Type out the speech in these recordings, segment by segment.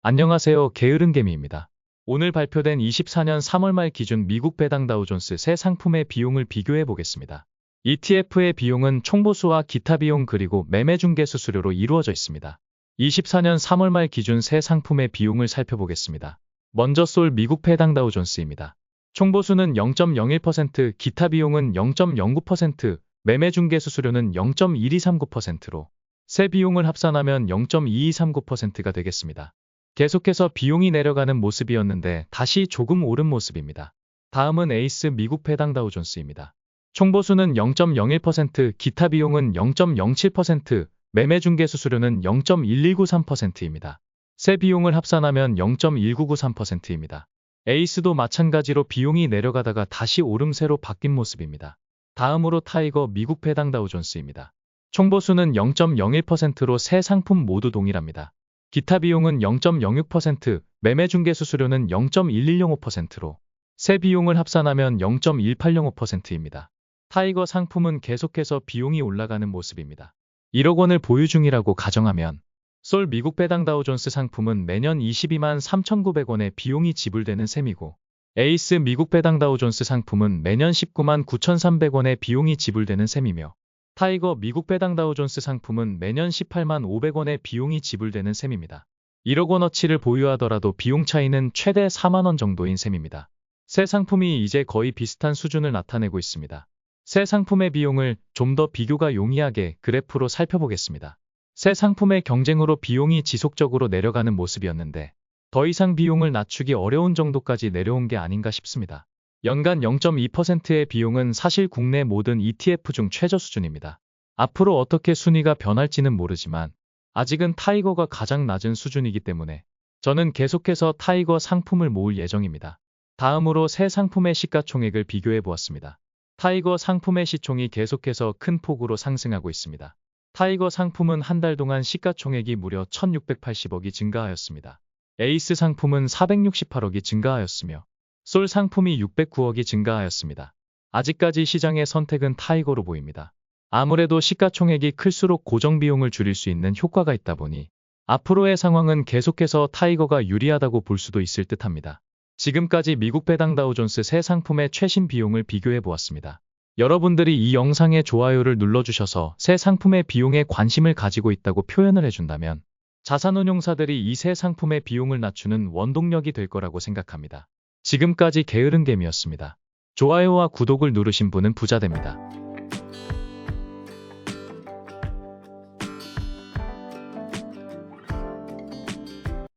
안녕하세요. 게으른개미입니다. 오늘 발표된 24년 3월 말 기준 미국 배당 다우존스 새 상품의 비용을 비교해 보겠습니다. ETF의 비용은 총보수와 기타 비용 그리고 매매 중개 수수료로 이루어져 있습니다. 24년 3월 말 기준 새 상품의 비용을 살펴보겠습니다. 먼저 솔 미국 배당 다우존스입니다. 총보수는 0.01%, 기타 비용은 0.09%, 매매 중개 수수료는 0.1239%로 새 비용을 합산하면 0.2239%가 되겠습니다. 계속해서 비용이 내려가는 모습이었는데 다시 조금 오른 모습입니다. 다음은 에이스 미국 배당 다우존스입니다. 총보수는 0.01%, 기타 비용은 0.07%, 매매 중개 수수료는 0.1193%입니다. 새 비용을 합산하면 0.1993%입니다. 에이스도 마찬가지로 비용이 내려가다가 다시 오름세로 바뀐 모습입니다. 다음으로 타이거 미국 배당 다우존스입니다. 총보수는 0.01%로 새 상품 모두 동일합니다. 기타 비용은 0.06%, 매매 중개 수수료는 0.1105%로 새 비용을 합산하면 0.1805%입니다. 타이거 상품은 계속해서 비용이 올라가는 모습입니다. 1억 원을 보유 중이라고 가정하면 솔 미국 배당 다우존스 상품은 매년 22만 3,900원의 비용이 지불되는 셈이고 에이스 미국 배당 다우존스 상품은 매년 19만 9,300원의 비용이 지불되는 셈이며 타이거 미국 배당 다우존스 상품은 매년 18만 500원의 비용이 지불되는 셈입니다. 1억 원어치를 보유하더라도 비용 차이는 최대 4만 원 정도인 셈입니다. 새 상품이 이제 거의 비슷한 수준을 나타내고 있습니다. 새 상품의 비용을 좀 더 비교가 용이하게 그래프로 살펴보겠습니다. 새 상품의 경쟁으로 비용이 지속적으로 내려가는 모습이었는데 더 이상 비용을 낮추기 어려운 정도까지 내려온 게 아닌가 싶습니다. 연간 0.2%의 비용은 사실 국내 모든 ETF 중 최저 수준입니다. 앞으로 어떻게 순위가 변할지는 모르지만 아직은 타이거가 가장 낮은 수준이기 때문에 저는 계속해서 타이거 상품을 모을 예정입니다. 다음으로 새 상품의 시가총액을 비교해 보았습니다. 타이거 상품의 시총이 계속해서 큰 폭으로 상승하고 있습니다. 타이거 상품은 한 달 동안 시가총액이 무려 1,680억이 증가하였습니다. 에이스 상품은 468억이 증가하였으며 솔 상품이 609억이 증가하였습니다. 아직까지 시장의 선택은 타이거로 보입니다. 아무래도 시가총액이 클수록 고정비용을 줄일 수 있는 효과가 있다 보니 앞으로의 상황은 계속해서 타이거가 유리하다고 볼 수도 있을 듯합니다. 지금까지 미국 배당 다우존스 새 상품의 최신 비용을 비교해 보았습니다. 여러분들이 이 영상에 좋아요를 눌러주셔서 새 상품의 비용에 관심을 가지고 있다고 표현을 해준다면 자산운용사들이 이 새 상품의 비용을 낮추는 원동력이 될 거라고 생각합니다. 지금까지 게으른개미였습니다. 좋아요와 구독을 누르신 분은 부자 됩니다.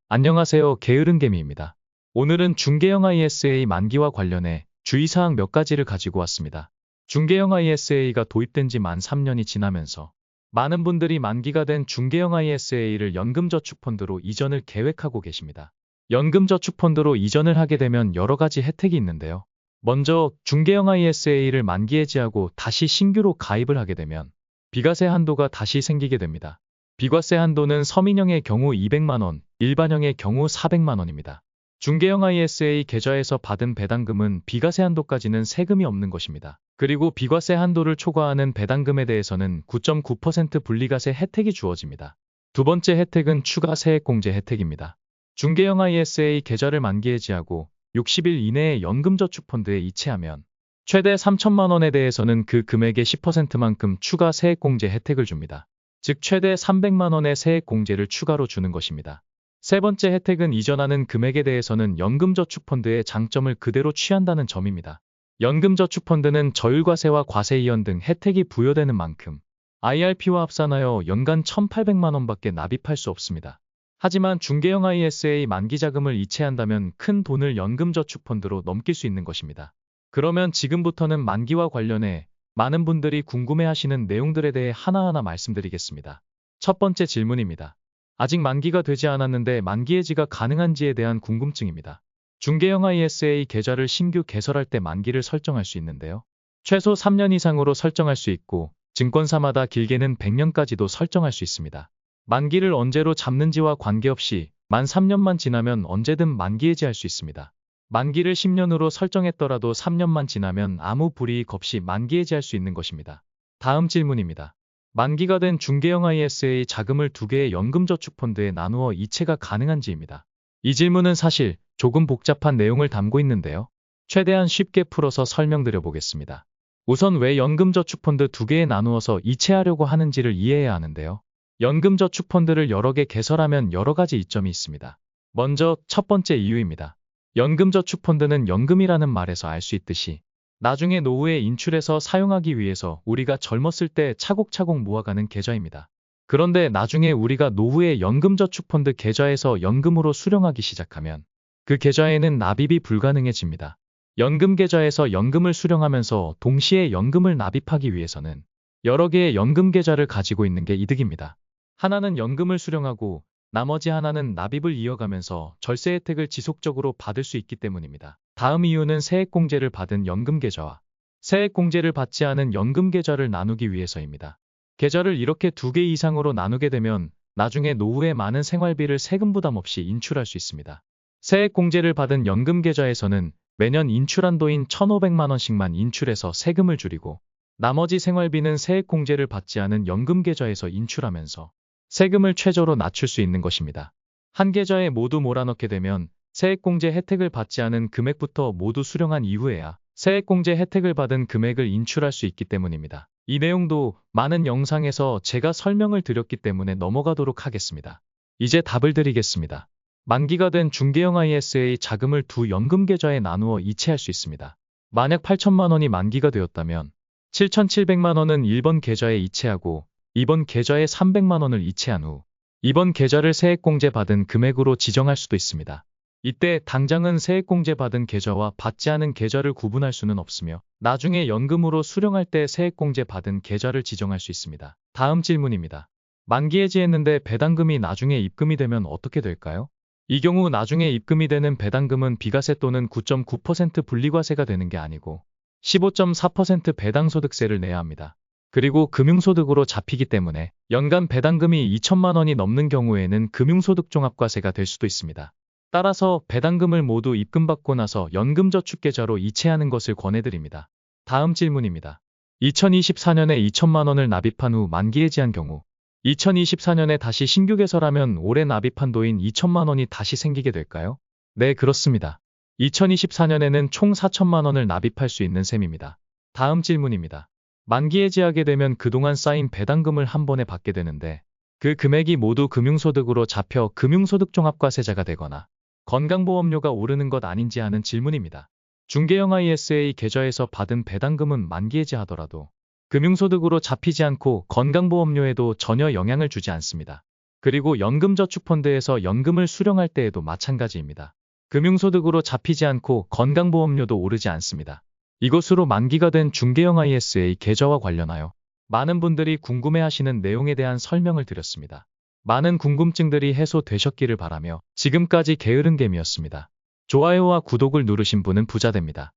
안녕하세요. 게으른개미입니다. 오늘은 중개형 ISA 만기와 관련해 주의사항 몇 가지를 가지고 왔습니다. 중개형 ISA가 도입된 지 만 3년이 지나면서 많은 분들이 만기가 된 중개형 ISA를 연금저축펀드로 이전을 계획하고 계십니다. 연금저축펀드로 이전을 하게 되면 여러 가지 혜택이 있는데요. 먼저 중개형 ISA를 만기 해지하고 다시 신규로 가입을 하게 되면 비과세 한도가 다시 생기게 됩니다. 비과세 한도는 서민형의 경우 200만원, 일반형의 경우 400만원입니다. 중개형 ISA 계좌에서 받은 배당금은 비과세 한도까지는 세금이 없는 것입니다. 그리고 비과세 한도를 초과하는 배당금에 대해서는 9.9% 분리과세 혜택이 주어집니다. 두 번째 혜택은 추가 세액공제 혜택입니다. 중개형 ISA 계좌를 만기 해지하고 60일 이내에 연금저축펀드에 이체하면 최대 3천만 원에 대해서는 그 금액의 10%만큼 추가 세액공제 혜택을 줍니다. 즉 최대 300만 원의 세액공제를 추가로 주는 것입니다. 세 번째 혜택은 이전하는 금액에 대해서는 연금저축펀드의 장점을 그대로 취한다는 점입니다. 연금저축펀드는 저율과세와 과세 이연 등 혜택이 부여되는 만큼 IRP와 합산하여 연간 1,800만 원밖에 납입할 수 없습니다. 하지만 중개형 ISA 만기 자금을 이체한다면 큰 돈을 연금저축펀드로 넘길 수 있는 것입니다. 그러면 지금부터는 만기와 관련해 많은 분들이 궁금해하시는 내용들에 대해 하나하나 말씀드리겠습니다. 첫 번째 질문입니다. 아직 만기가 되지 않았는데 만기 해지가 가능한지에 대한 궁금증입니다. 중개형 ISA 계좌를 신규 개설할 때 만기를 설정할 수 있는데요. 최소 3년 이상으로 설정할 수 있고 증권사마다 길게는 100년까지도 설정할 수 있습니다. 만기를 언제로 잡는지와 관계없이 만 3년만 지나면 언제든 만기 해지할 수 있습니다. 만기를 10년으로 설정했더라도 3년만 지나면 아무 불이익 없이 만기 해지할 수 있는 것입니다. 다음 질문입니다. 만기가 된 중개형 ISA 자금을 두 개의 연금저축펀드에 나누어 이체가 가능한지입니다. 이 질문은 사실 조금 복잡한 내용을 담고 있는데요. 최대한 쉽게 풀어서 설명드려 보겠습니다. 우선 왜 연금저축펀드 두 개에 나누어서 이체하려고 하는지를 이해해야 하는데요. 연금저축펀드를 여러 개 개설하면 여러 가지 이점이 있습니다. 먼저 첫 번째 이유입니다. 연금저축펀드는 연금이라는 말에서 알 수 있듯이 나중에 노후에 인출해서 사용하기 위해서 우리가 젊었을 때 차곡차곡 모아가는 계좌입니다. 그런데 나중에 우리가 노후에 연금저축펀드 계좌에서 연금으로 수령하기 시작하면 그 계좌에는 납입이 불가능해집니다. 연금 계좌에서 연금을 수령하면서 동시에 연금을 납입하기 위해서는 여러 개의 연금 계좌를 가지고 있는 게 이득입니다. 하나는 연금을 수령하고 나머지 하나는 납입을 이어가면서 절세 혜택을 지속적으로 받을 수 있기 때문입니다. 다음 이유는 세액공제를 받은 연금 계좌와 세액공제를 받지 않은 연금 계좌를 나누기 위해서입니다. 계좌를 이렇게 두 개 이상으로 나누게 되면 나중에 노후에 많은 생활비를 세금 부담 없이 인출할 수 있습니다. 세액공제를 받은 연금 계좌에서는 매년 인출 한도인 1,500만 원씩만 인출해서 세금을 줄이고 나머지 생활비는 세액공제를 받지 않은 연금 계좌에서 인출하면서 세금을 최저로 낮출 수 있는 것입니다. 한 계좌에 모두 몰아넣게 되면 세액공제 혜택을 받지 않은 금액부터 모두 수령한 이후에야 세액공제 혜택을 받은 금액을 인출할 수 있기 때문입니다. 이 내용도 많은 영상에서 제가 설명을 드렸기 때문에 넘어가도록 하겠습니다. 이제 답을 드리겠습니다. 만기가 된 중개형 ISA 자금을 두 연금 계좌에 나누어 이체할 수 있습니다. 만약 8천만 원이 만기가 되었다면 7,700만 원은 1번 계좌에 이체하고 2번 계좌에 300만 원을 이체한 후 2번 계좌를 세액공제 받은 금액으로 지정할 수도 있습니다. 이때 당장은 세액공제 받은 계좌와 받지 않은 계좌를 구분할 수는 없으며 나중에 연금으로 수령할 때 세액공제 받은 계좌를 지정할 수 있습니다. 다음 질문입니다. 만기 해지했는데 배당금이 나중에 입금이 되면 어떻게 될까요? 이 경우 나중에 입금이 되는 배당금은 비과세 또는 9.9% 분리과세가 되는 게 아니고 15.4% 배당소득세를 내야 합니다. 그리고 금융소득으로 잡히기 때문에 연간 배당금이 2천만 원이 넘는 경우에는 금융소득종합과세가 될 수도 있습니다. 따라서 배당금을 모두 입금받고 나서 연금저축계좌로 이체하는 것을 권해드립니다. 다음 질문입니다. 2024년에 2천만 원을 납입한 후 만기 해지한 경우 2024년에 다시 신규 개설하면 올해 납입 한도인 2천만 원이 다시 생기게 될까요? 네, 그렇습니다. 2024년에는 총 4천만 원을 납입할 수 있는 셈입니다. 다음 질문입니다. 만기 해지하게 되면 그동안 쌓인 배당금을 한 번에 받게 되는데 그 금액이 모두 금융소득으로 잡혀 금융소득종합과세자가 되거나 건강보험료가 오르는 것 아닌지 하는 질문입니다. 중개형 ISA 계좌에서 받은 배당금은 만기 해지하더라도 금융소득으로 잡히지 않고 건강보험료에도 전혀 영향을 주지 않습니다. 그리고 연금저축펀드에서 연금을 수령할 때에도 마찬가지입니다. 금융소득으로 잡히지 않고 건강보험료도 오르지 않습니다. 이것으로 만기가 된 중개형 ISA 계좌와 관련하여 많은 분들이 궁금해하시는 내용에 대한 설명을 드렸습니다. 많은 궁금증들이 해소되셨기를 바라며 지금까지 게으른개미였습니다. 좋아요와 구독을 누르신 분은 부자 됩니다.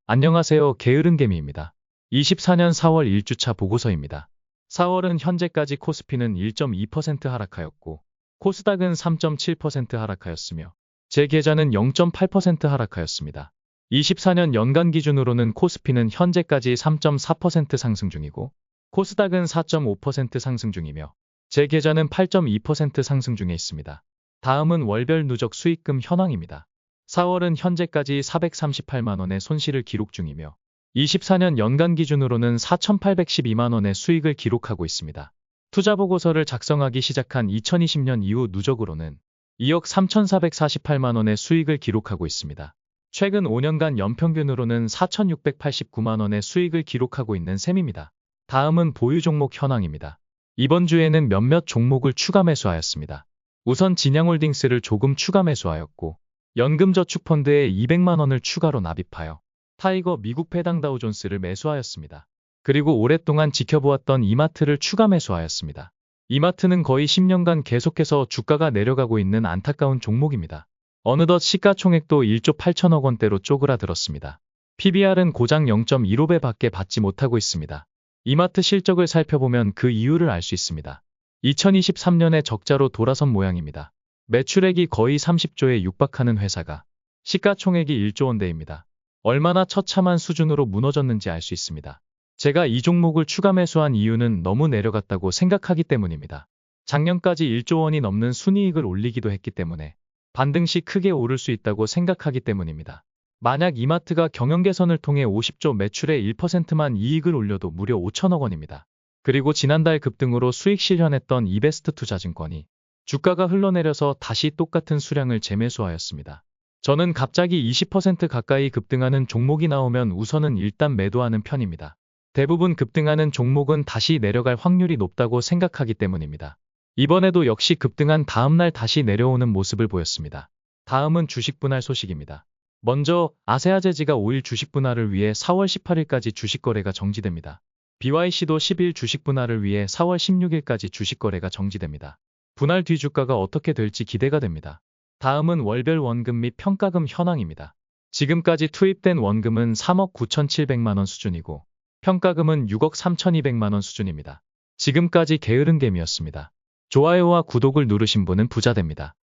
안녕하세요. 게으른개미입니다. 24년 4월 1주차 보고서입니다. 4월은 현재까지 코스피는 1.2% 하락하였고 코스닥은 3.7% 하락하였으며 제 계좌는 0.8% 하락하였습니다. 24년 연간 기준으로는 코스피는 현재까지 3.4% 상승 중이고 코스닥은 4.5% 상승 중이며 제 계좌는 8.2% 상승 중에 있습니다. 다음은 월별 누적 수익금 현황입니다. 4월은 현재까지 438만 원의 손실을 기록 중이며 24년 연간 기준으로는 4,812만 원의 수익을 기록하고 있습니다. 투자보고서를 작성하기 시작한 2020년 이후 누적으로는 2억 3,448만 원의 수익을 기록하고 있습니다. 최근 5년간 연평균으로는 4,689만 원의 수익을 기록하고 있는 셈입니다. 다음은 보유 종목 현황입니다. 이번 주에는 몇몇 종목을 추가 매수하였습니다. 우선 진양홀딩스를 조금 추가 매수하였고 연금저축펀드에 200만 원을 추가로 납입하여 타이거 미국 배당 다우존스를 매수하였습니다. 그리고 오랫동안 지켜보았던 이마트를 추가 매수하였습니다. 이마트는 거의 10년간 계속해서 주가가 내려가고 있는 안타까운 종목입니다. 어느덧 시가총액도 1조 8천억 원대로 쪼그라들었습니다. PBR은 고작 0.15배 밖에 받지 못하고 있습니다. 이마트 실적을 살펴보면 그 이유를 알 수 있습니다. 2023년에 적자로 돌아선 모양입니다. 매출액이 거의 30조에 육박하는 회사가 시가총액이 1조 원대입니다. 얼마나 처참한 수준으로 무너졌는지 알 수 있습니다. 제가 이 종목을 추가 매수한 이유는 너무 내려갔다고 생각하기 때문입니다. 작년까지 1조 원이 넘는 순이익을 올리기도 했기 때문에 반등 시 크게 오를 수 있다고 생각하기 때문입니다. 만약 이마트가 경영 개선을 통해 50조 매출의 1%만 이익을 올려도 무려 5천억 원입니다. 그리고 지난달 급등으로 수익 실현했던 이베스트 투자증권이 주가가 흘러내려서 다시 똑같은 수량을 재매수하였습니다. 저는 갑자기 20% 가까이 급등하는 종목이 나오면 우선은 일단 매도하는 편입니다. 대부분 급등하는 종목은 다시 내려갈 확률이 높다고 생각하기 때문입니다. 이번에도 역시 급등한 다음날 다시 내려오는 모습을 보였습니다. 다음은 주식 분할 소식입니다. 먼저 아세아제지가 5일 주식 분할을 위해 4월 18일까지 주식 거래가 정지됩니다. BYC도 10일 주식 분할을 위해 4월 16일까지 주식 거래가 정지됩니다. 분할 뒤 주가가 어떻게 될지 기대가 됩니다. 다음은 월별 원금 및 평가금 현황입니다. 지금까지 투입된 원금은 3억 9,700만 원 수준이고 평가금은 6억 3,200만 원 수준입니다. 지금까지 게으른개미였습니다. 좋아요와 구독을 누르신 분은 부자 됩니다.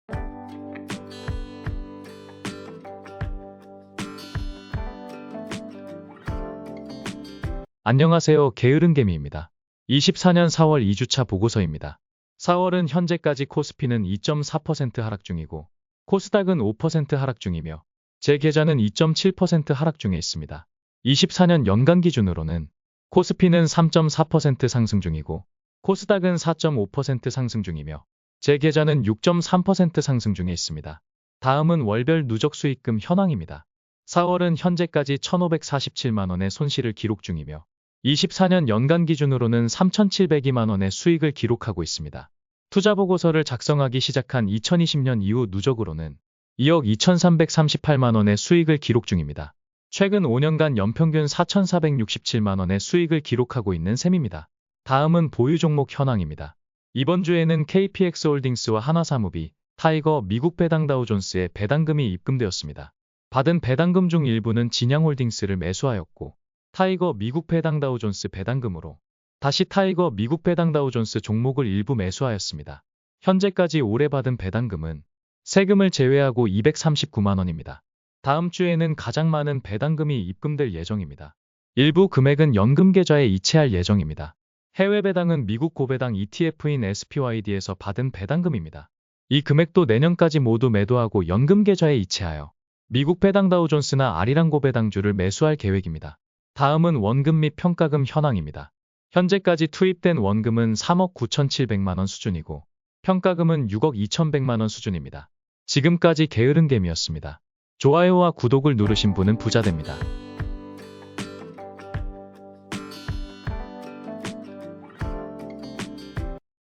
안녕하세요. 게으른개미입니다. 24년 4월 2주차 보고서입니다. 4월은 현재까지 코스피는 2.4% 하락 중이고 코스닥은 5% 하락 중이며 제 계좌는 2.7% 하락 중에 있습니다. 24년 연간 기준으로는 코스피는 3.4% 상승 중이고 코스닥은 4.5% 상승 중이며 제 계좌는 6.3% 상승 중에 있습니다. 다음은 월별 누적 수익금 현황입니다. 4월은 현재까지 1,547만 원의 손실을 기록 중이며 24년 연간 기준으로는 3,702만 원의 수익을 기록하고 있습니다. 투자보고서를 작성하기 시작한 2020년 이후 누적으로는 2억 2,338만 원의 수익을 기록 중입니다. 최근 5년간 연평균 4,467만 원의 수익을 기록하고 있는 셈입니다. 다음은 보유 종목 현황입니다. 이번 주에는 KPX홀딩스와 하나사무비, 타이거, 미국 배당 다우존스에 배당금이 입금되었습니다. 받은 배당금 중 일부는 진양홀딩스를 매수하였고 타이거 미국 배당 다우존스 배당금으로 다시 타이거 미국 배당 다우존스 종목을 일부 매수하였습니다. 현재까지 올해 받은 배당금은 세금을 제외하고 239만 원입니다. 다음 주에는 가장 많은 배당금이 입금될 예정입니다. 일부 금액은 연금 계좌에 이체할 예정입니다. 해외 배당은 미국 고배당 ETF인 SPYD에서 받은 배당금입니다. 이 금액도 내년까지 모두 매도하고 연금 계좌에 이체하여 미국 배당 다우존스나 아리랑 고배당주를 매수할 계획입니다. 다음은 원금 및 평가금 현황입니다. 현재까지 투입된 원금은 3억 9,700만 원 수준이고 평가금은 6억 2,100만 원 수준입니다. 지금까지 게으른개미였습니다. 좋아요와 구독을 누르신 분은 부자 됩니다.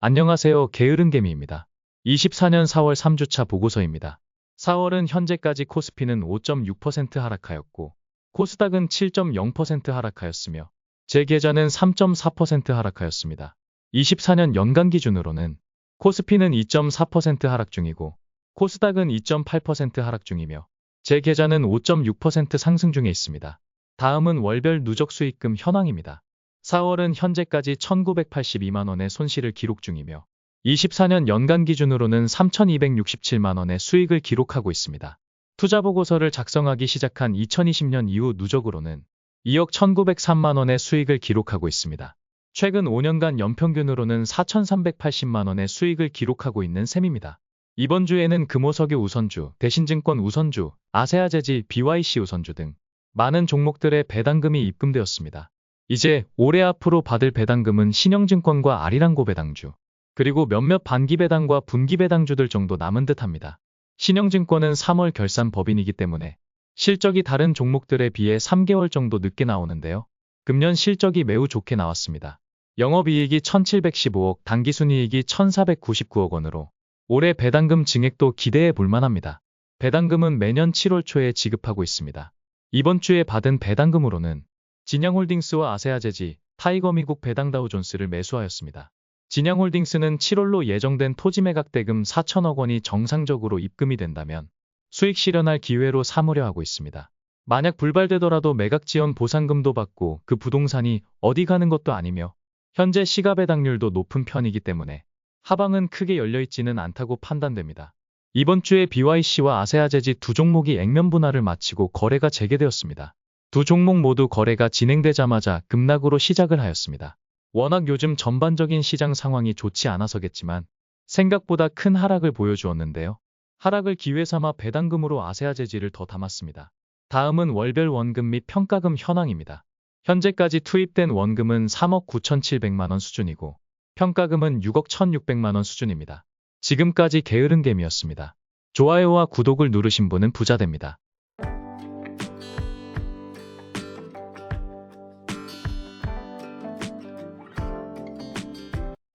안녕하세요. 게으른개미입니다. 24년 4월 3주차 보고서입니다. 4월은 현재까지 코스피는 5.6% 하락하였고 코스닥은 7.0% 하락하였으며 제 계좌는 3.4% 하락하였습니다. 24년 연간 기준으로는 코스피는 2.4% 하락 중이고 코스닥은 2.8% 하락 중이며 제 계좌는 5.6% 상승 중에 있습니다. 다음은 월별 누적 수익금 현황입니다. 4월은 현재까지 1,982만 원의 손실을 기록 중이며 24년 연간 기준으로는 3,267만 원의 수익을 기록하고 있습니다. 투자보고서를 작성하기 시작한 2020년 이후 누적으로는 2억 1,903만 원의 수익을 기록하고 있습니다. 최근 5년간 연평균으로는 4,380만 원의 수익을 기록하고 있는 셈입니다. 이번 주에는 금호석유 우선주, 대신증권 우선주, 아세아제지, BYC 우선주 등 많은 종목들의 배당금이 입금되었습니다. 이제 올해 앞으로 받을 배당금은 신영증권과 아리랑고 배당주, 그리고 몇몇 반기배당과 분기배당주들 정도 남은 듯합니다. 신영증권은 3월 결산 법인이기 때문에 실적이 다른 종목들에 비해 3개월 정도 늦게 나오는데요. 금년 실적이 매우 좋게 나왔습니다. 영업이익이 1,715억, 당기순이익이 1,499억 원으로 올해 배당금 증액도 기대해 볼 만합니다. 배당금은 매년 7월 초에 지급하고 있습니다. 이번 주에 받은 배당금으로는 진양홀딩스와 아세아제지, 타이거 미국 배당 다우존스를 매수하였습니다. 진양홀딩스는 7월로 예정된 토지 매각 대금 4천억 원이 정상적으로 입금이 된다면 수익 실현할 기회로 삼으려 하고 있습니다. 만약 불발되더라도 매각 지원 보상금도 받고 그 부동산이 어디 가는 것도 아니며 현재 시가 배당률도 높은 편이기 때문에 하방은 크게 열려있지는 않다고 판단됩니다. 이번 주에 BYC와 아세아제지 두 종목이 액면 분할을 마치고 거래가 재개되었습니다. 두 종목 모두 거래가 진행되자마자 급락으로 시작을 하였습니다. 워낙 요즘 전반적인 시장 상황이 좋지 않아서겠지만 생각보다 큰 하락을 보여주었는데요. 하락을 기회 삼아 배당금으로 아세아제지를 더 담았습니다. 다음은 월별 원금 및 평가금 현황입니다. 현재까지 투입된 원금은 3억 9,700만 원 수준이고 평가금은 6억 1,600만 원 수준입니다. 지금까지 게으른 겜이었습니다. 좋아요와 구독을 누르신 분은 부자 됩니다.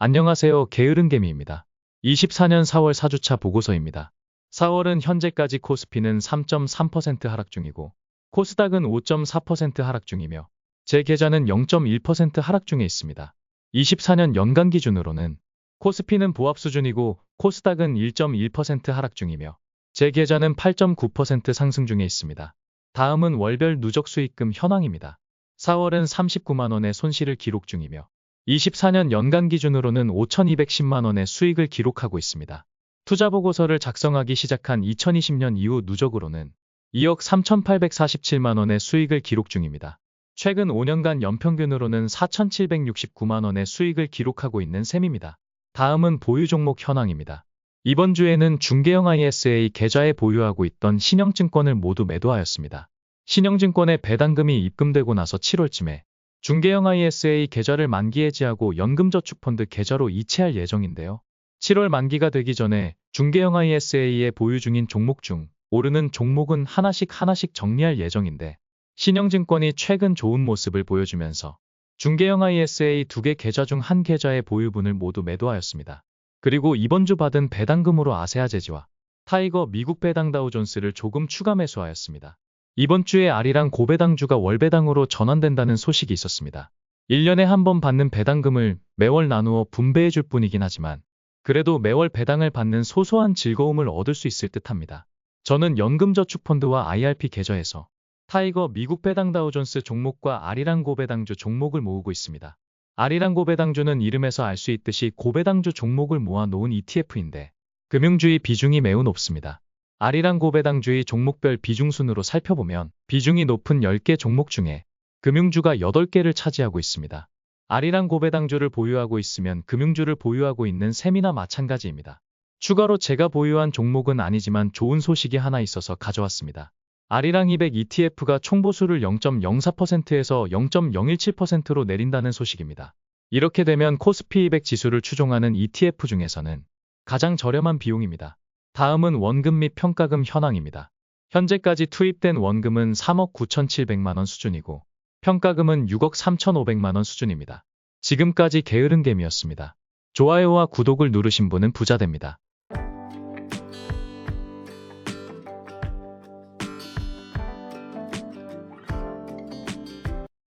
안녕하세요. 게으른개미입니다. 24년 4월 4주차 보고서입니다. 4월은 현재까지 코스피는 3.3% 하락 중이고 코스닥은 5.4% 하락 중이며 제 계좌는 0.1% 하락 중에 있습니다. 24년 연간 기준으로는 코스피는 보합 수준이고 코스닥은 1.1% 하락 중이며 제 계좌는 8.9% 상승 중에 있습니다. 다음은 월별 누적 수익금 현황입니다. 4월은 39만 원의 손실을 기록 중이며 24년 연간 기준으로는 5,210만 원의 수익을 기록하고 있습니다. 투자보고서를 작성하기 시작한 2020년 이후 누적으로는 2억 3,847만 원의 수익을 기록 중입니다. 최근 5년간 연평균으로는 4,769만 원의 수익을 기록하고 있는 셈입니다. 다음은 보유 종목 현황입니다. 이번 주에는 중개형 ISA 계좌에 보유하고 있던 신영증권을 모두 매도하였습니다. 신영증권의 배당금이 입금되고 나서 7월쯤에 중개형 ISA 계좌를 만기 해지하고 연금저축펀드 계좌로 이체할 예정인데요. 7월 만기가 되기 전에 중개형 ISA에 보유 중인 종목 중 오르는 종목은 하나씩 정리할 예정인데 신영증권이 최근 좋은 모습을 보여주면서 중개형 ISA 2개 계좌 중 한 계좌의 보유분을 모두 매도하였습니다. 그리고 이번 주 받은 배당금으로 아세아제지와 타이거 미국 배당 다우존스를 조금 추가 매수하였습니다. 이번 주에 아리랑 고배당주가 월배당으로 전환된다는 소식이 있었습니다. 1년에 한 번 받는 배당금을 매월 나누어 분배해 줄 뿐이긴 하지만 그래도 매월 배당을 받는 소소한 즐거움을 얻을 수 있을 듯합니다. 저는 연금저축펀드와 IRP 계좌에서 타이거 미국 배당 다우존스 종목과 아리랑 고배당주 종목을 모으고 있습니다. 아리랑 고배당주는 이름에서 알 수 있듯이 고배당주 종목을 모아 놓은 ETF인데 금융주의 비중이 매우 높습니다. 아리랑 고배당주의 종목별 비중순으로 살펴보면 비중이 높은 10개 종목 중에 금융주가 8개를 차지하고 있습니다. 아리랑 고배당주를 보유하고 있으면 금융주를 보유하고 있는 셈이나 마찬가지입니다. 추가로 제가 보유한 종목은 아니지만 좋은 소식이 하나 있어서 가져왔습니다. 아리랑 200 ETF가 총보수를 0.04%에서 0.017%로 내린다는 소식입니다. 이렇게 되면 코스피 200 지수를 추종하는 ETF 중에서는 가장 저렴한 비용입니다. 다음은 원금 및 평가금 현황입니다. 현재까지 투입된 원금은 3억 9,700만 원 수준이고 평가금은 6억 3,500만 원 수준입니다. 지금까지 게으른개미였습니다. 좋아요와 구독을 누르신 분은 부자 됩니다.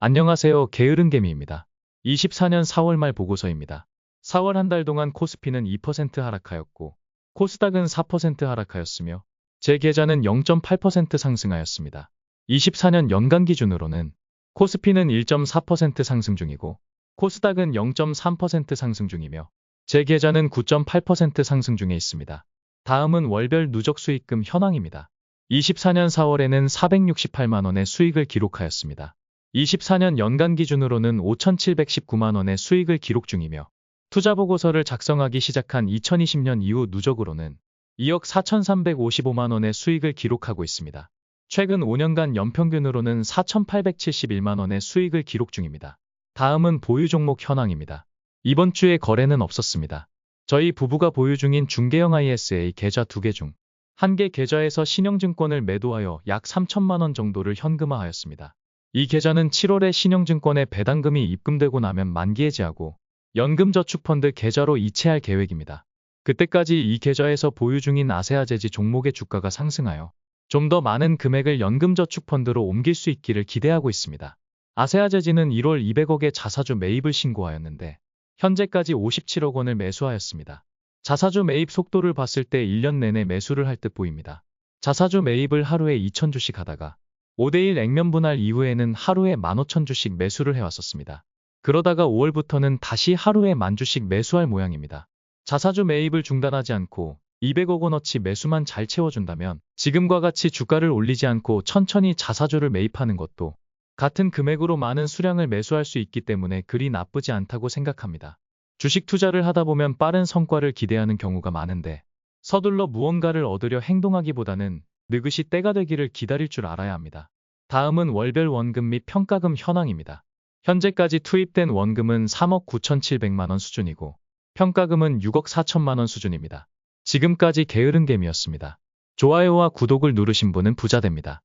안녕하세요. 게으른개미입니다. 24년 4월 말 보고서입니다. 4월 한 달 동안 코스피는 2% 하락하였고 코스닥은 4% 하락하였으며 제 계좌는 0.8% 상승하였습니다. 24년 연간 기준으로는 코스피는 1.4% 상승 중이고 코스닥은 0.3% 상승 중이며 제 계좌는 9.8% 상승 중에 있습니다. 다음은 월별 누적 수익금 현황입니다. 24년 4월에는 468만 원의 수익을 기록하였습니다. 24년 연간 기준으로는 5,719만 원의 수익을 기록 중이며 투자보고서를 작성하기 시작한 2020년 이후 누적으로는 2억 4,355만 원의 수익을 기록하고 있습니다. 최근 5년간 연평균으로는 4,871만 원의 수익을 기록 중입니다. 다음은 보유 종목 현황입니다. 이번 주에 거래는 없었습니다. 저희 부부가 보유 중인 중개형 ISA 계좌 2개 중 1개 계좌에서 신영증권을 매도하여 약 3천만 원 정도를 현금화하였습니다. 이 계좌는 7월에 신영증권의 배당금이 입금되고 나면 만기 해지하고 연금저축펀드 계좌로 이체할 계획입니다. 그때까지 이 계좌에서 보유 중인 아세아제지 종목의 주가가 상승하여 좀 더 많은 금액을 연금저축펀드로 옮길 수 있기를 기대하고 있습니다. 아세아제지는 1월 200억의 자사주 매입을 신고하였는데 현재까지 57억 원을 매수하였습니다. 자사주 매입 속도를 봤을 때 1년 내내 매수를 할 듯 보입니다. 자사주 매입을 하루에 2,000주씩 하다가 5대1 액면 분할 이후에는 하루에 15,000주씩 매수를 해왔었습니다. 그러다가 5월부터는 다시 하루에 10,000주씩 매수할 모양입니다. 자사주 매입을 중단하지 않고 200억 원어치 매수만 잘 채워준다면 지금과 같이 주가를 올리지 않고 천천히 자사주를 매입하는 것도 같은 금액으로 많은 수량을 매수할 수 있기 때문에 그리 나쁘지 않다고 생각합니다. 주식 투자를 하다 보면 빠른 성과를 기대하는 경우가 많은데 서둘러 무언가를 얻으려 행동하기보다는 느긋이 때가 되기를 기다릴 줄 알아야 합니다. 다음은 월별 원금 및 평가금 현황입니다. 현재까지 투입된 원금은 3억 9,700만 원 수준이고 평가금은 6억 4천만 원 수준입니다. 지금까지 게으른 겜이었습니다. 좋아요와 구독을 누르신 분은 부자 됩니다.